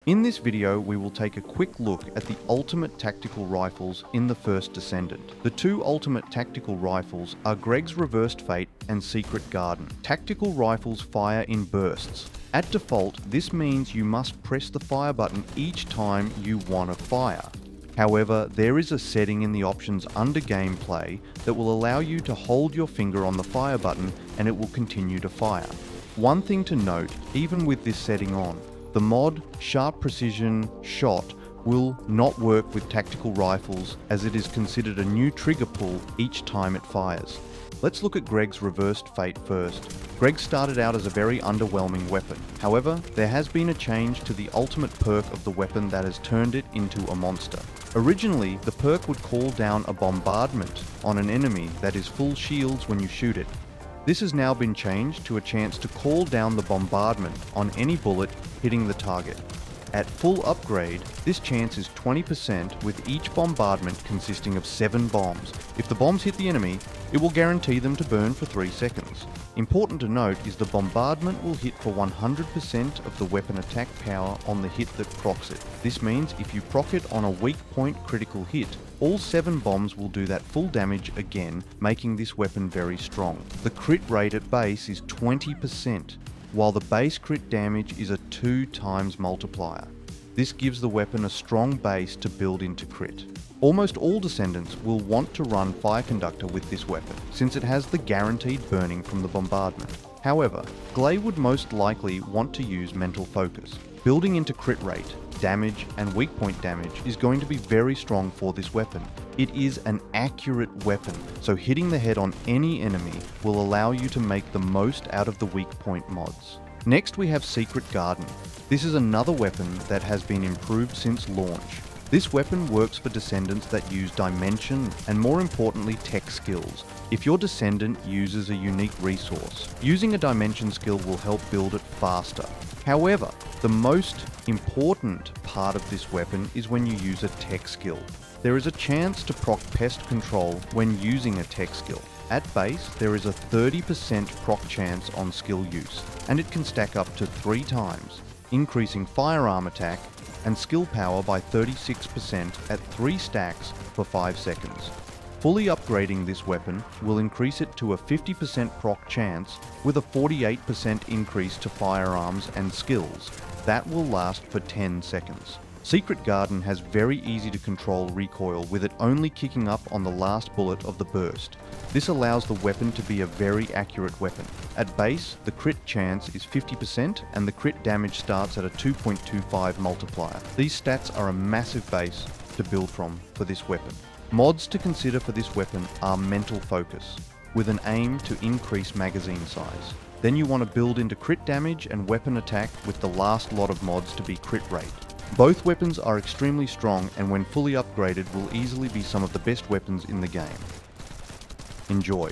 In this video, we will take a quick look at the ultimate tactical rifles in the first Descendant. The two ultimate tactical rifles are Greg's Reversed Fate and Secret Garden. Tactical rifles fire in bursts. At default, this means you must press the fire button each time you want to fire. However, there is a setting in the options under gameplay that will allow you to hold your finger on the fire button and it will continue to fire. One thing to note, even with this setting on, the mod Sharp Precision Shot will not work with tactical rifles as it is considered a new trigger pull each time it fires. Let's look at Greg's Reversed Fate first. Greg started out as a very underwhelming weapon. However, there has been a change to the ultimate perk of the weapon that has turned it into a monster. Originally, the perk would call down a bombardment on an enemy that is full shields when you shoot it. This has now been changed to a chance to call down the bombardment on any bullet hitting the target. At full upgrade, this chance is 20% with each bombardment consisting of 7 bombs. If the bombs hit the enemy, it will guarantee them to burn for 3 seconds. Important to note is the bombardment will hit for 100% of the weapon attack power on the hit that procs it. This means if you proc it on a weak point critical hit, all 7 bombs will do that full damage again, making this weapon very strong. The crit rate at base is 20%, while the base crit damage is a 2 times multiplier. This gives the weapon a strong base to build into crit. Almost all Descendants will want to run Fire Conductor with this weapon, since it has the guaranteed burning from the bombardment. However, Glay would most likely want to use Mental Focus. Building into crit rate, damage, and weak point damage is going to be very strong for this weapon. It is an accurate weapon, so hitting the head on any enemy will allow you to make the most out of the weak point mods. Next we have Secret Garden. This is another weapon that has been improved since launch. This weapon works for Descendants that use dimension and, more importantly, tech skills. If your Descendant uses a unique resource, using a dimension skill will help build it faster. However, the most important part of this weapon is when you use a tech skill. There is a chance to proc pest control when using a tech skill. At base, there is a 30% proc chance on skill use, and it can stack up to 3 times, increasing firearm attack and skill power by 36% at 3 stacks for 5 seconds. Fully upgrading this weapon will increase it to a 50% proc chance with a 48% increase to firearms and skills. That will last for 10 seconds. Secret Garden has very easy to control recoil with it only kicking up on the last bullet of the burst. This allows the weapon to be a very accurate weapon. At base, the crit chance is 50% and the crit damage starts at a 2.25 multiplier. These stats are a massive base to build from for this weapon. Mods to consider for this weapon are Mental Focus, with an aim to increase magazine size. Then you want to build into crit damage and weapon attack with the last lot of mods to be crit rate. Both weapons are extremely strong and when fully upgraded will easily be some of the best weapons in the game. Enjoy.